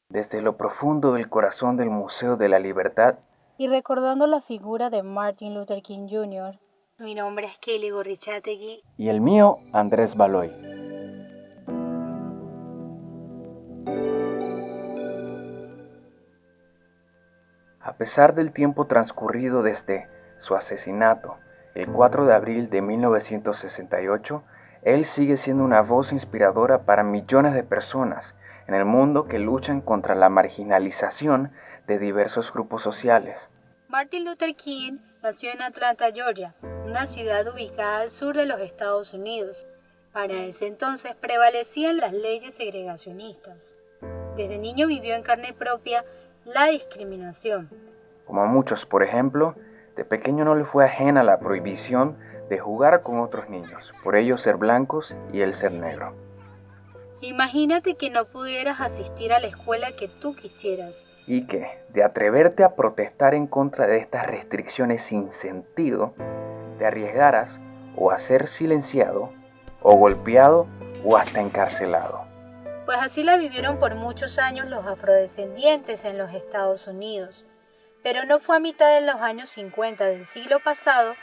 Desde lo profundo del corazón del Museo de la Libertad y recordando la figura de Martin Luther King Jr. Mi nombre es Kelly Gorrichategui y el mío, Andrés Baloy. A pesar del tiempo transcurrido desde su asesinato, el 4 de abril de 1968, él sigue siendo una voz inspiradora para millones de personas en el mundo que luchan contra la marginalización de diversos grupos sociales. Martin Luther King nació en Atlanta, Georgia, una ciudad ubicada al sur de los Estados Unidos. Para ese entonces prevalecían las leyes segregacionistas. Desde niño vivió en carne propia la discriminación. Como a muchos, por ejemplo, de pequeño no le fue ajena la prohibición de jugar con otros niños, por ellos ser blancos y él ser negro. Imagínate que no pudieras asistir a la escuela que tú quisieras. Y que, de atreverte a protestar en contra de estas restricciones sin sentido, te arriesgaras o a ser silenciado, o golpeado, o hasta encarcelado. Pues así la vivieron por muchos años los afrodescendientes en los Estados Unidos. Pero no fue a mitad de los años 50 del siglo pasado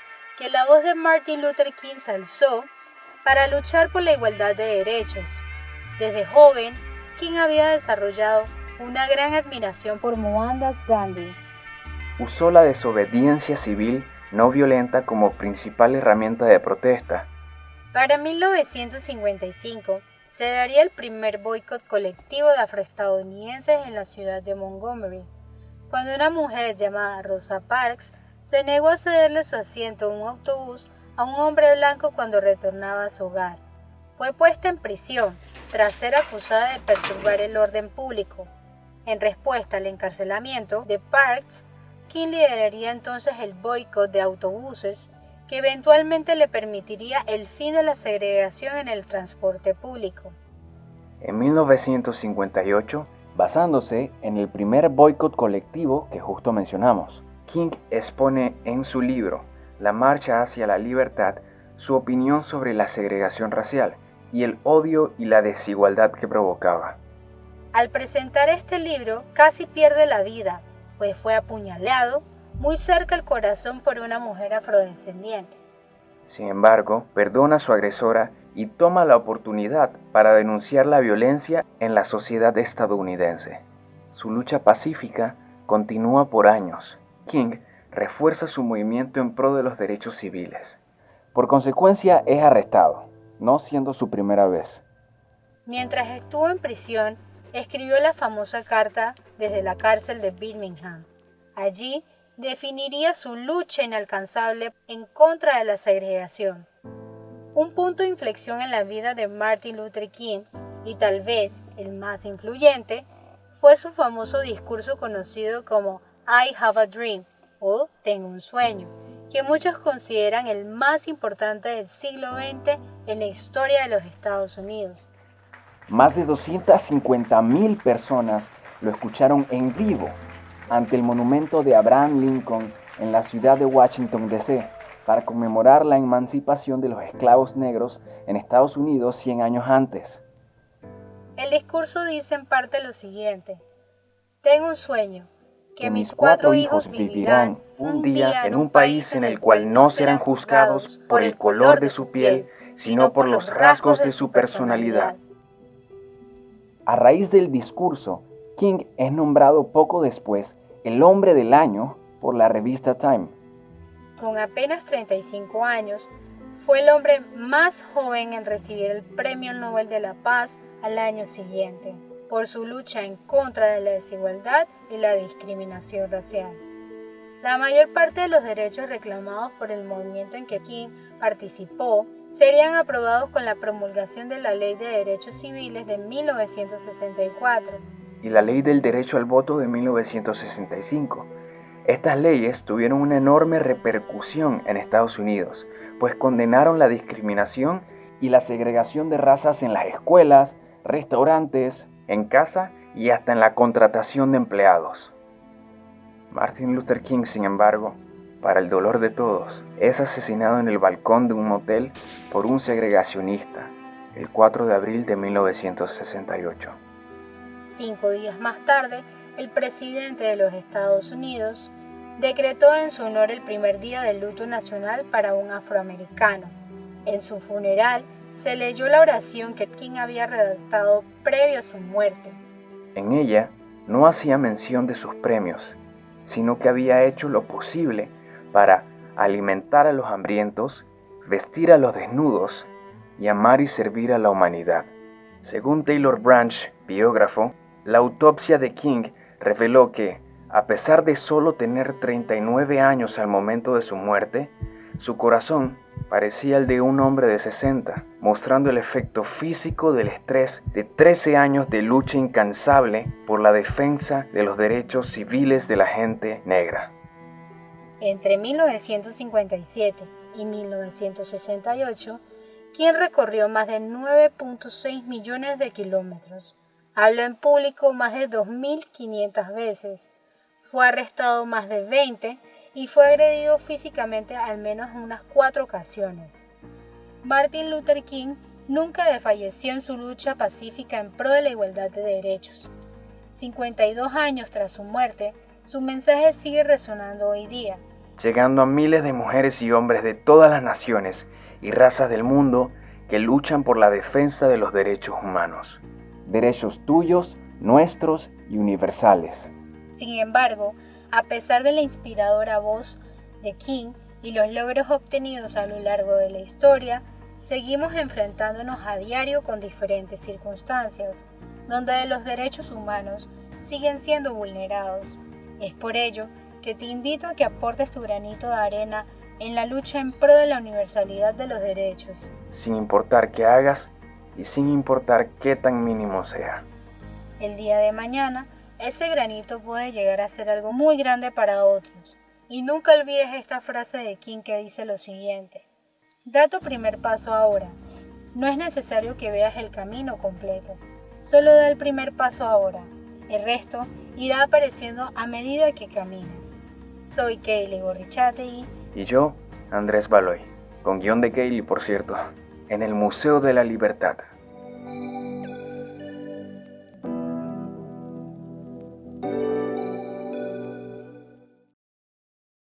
que la voz de Martin Luther King se alzó para luchar por la igualdad de derechos. Desde joven, King había desarrollado una gran admiración por Mohandas Gandhi. Usó la desobediencia civil no violenta como principal herramienta de protesta. Para 1955, se daría el primer boicot colectivo de afroestadounidenses en la ciudad de Montgomery, cuando una mujer llamada Rosa Parks se negó a cederle su asiento en un autobús a un hombre blanco cuando retornaba a su hogar. Fue puesta en prisión tras ser acusada de perturbar el orden público. En respuesta al encarcelamiento de Parks, King lideraría entonces el boicot de autobuses que eventualmente le permitiría el fin de la segregación en el transporte público. En 1958, basándose en el primer boicot colectivo que justo mencionamos, King expone en su libro La Marcha hacia la Libertad su opinión sobre la segregación racial y el odio y la desigualdad que provocaba. Al presentar este libro, casi pierde la vida, pues fue apuñalado muy cerca al corazón por una mujer afrodescendiente. Sin embargo, perdona a su agresora y toma la oportunidad para denunciar la violencia en la sociedad estadounidense. Su lucha pacífica continúa por años. King refuerza su movimiento en pro de los derechos civiles. Por consecuencia, es arrestado, no siendo su primera vez. Mientras estuvo en prisión, escribió la famosa carta desde la cárcel de Birmingham. Allí definiría su lucha inalcanzable en contra de la segregación. Un punto de inflexión en la vida de Martin Luther King, y tal vez el más influyente, fue su famoso discurso conocido como I Have a Dream o Tengo un sueño, que muchos consideran el más importante del siglo XX en la historia de los Estados Unidos. Más de 250,000 personas lo escucharon en vivo ante el monumento de Abraham Lincoln en la ciudad de Washington, D.C., para conmemorar la emancipación de los esclavos negros en Estados Unidos 100 años antes. El discurso dice en parte lo siguiente: tengo un sueño, que mis 4 hijos vivirán un día en un país en el cual no serán juzgados por el color de su piel, sino por los rasgos de su personalidad. A raíz del discurso, King es nombrado poco después el Hombre del Año por la revista Time. Con apenas 35 años, fue el hombre más joven en recibir el Premio Nobel de la Paz al año siguiente, por su lucha en contra de la desigualdad y la discriminación racial. La mayor parte de los derechos reclamados por el movimiento en que King participó serían aprobados con la promulgación de la Ley de Derechos Civiles de 1964 y la Ley del Derecho al Voto de 1965. Estas leyes tuvieron una enorme repercusión en Estados Unidos, pues condenaron la discriminación y la segregación de razas en las escuelas, restaurantes, en casa y hasta en la contratación de empleados. Martin Luther King, sin embargo, para el dolor de todos, es asesinado en el balcón de un motel por un segregacionista el 4 de abril de 1968. 5 días más tarde, el presidente de los Estados Unidos decretó en su honor el primer día de luto nacional para un afroamericano. En su funeral se leyó la oración que King había redactado previo a su muerte. En ella no hacía mención de sus premios, sino que había hecho lo posible para alimentar a los hambrientos, vestir a los desnudos y amar y servir a la humanidad. Según Taylor Branch, biógrafo, la autopsia de King reveló que, a pesar de solo tener 39 años al momento de su muerte, su corazón parecía el de un hombre de 60, mostrando el efecto físico del estrés de 13 años de lucha incansable por la defensa de los derechos civiles de la gente negra. Entre 1957 y 1968, King recorrió más de 9.6 millones de kilómetros, habló en público más de 2.500 veces, fue arrestado más de 20 y fue agredido físicamente al menos unas 4 ocasiones. Martin Luther King nunca desfalleció en su lucha pacífica en pro de la igualdad de derechos. 52 años tras su muerte, su mensaje sigue resonando hoy día, llegando a miles de mujeres y hombres de todas las naciones y razas del mundo que luchan por la defensa de los derechos humanos. Derechos tuyos, nuestros y universales. Sin embargo, a pesar de la inspiradora voz de King y los logros obtenidos a lo largo de la historia, seguimos enfrentándonos a diario con diferentes circunstancias, donde los derechos humanos siguen siendo vulnerados. Es por ello que te invito a que aportes tu granito de arena en la lucha en pro de la universalidad de los derechos. Sin importar qué hagas y sin importar qué tan mínimo sea. El día de mañana, ese granito puede llegar a ser algo muy grande para otros. Y nunca olvides esta frase de King que dice lo siguiente: da tu primer paso ahora. No es necesario que veas el camino completo. Solo da el primer paso ahora. El resto irá apareciendo a medida que camines. Soy Kaylee Gorrichategui. Y yo, Andrés Baloy, con guión de Kaylee, por cierto, en el Museo de la Libertad.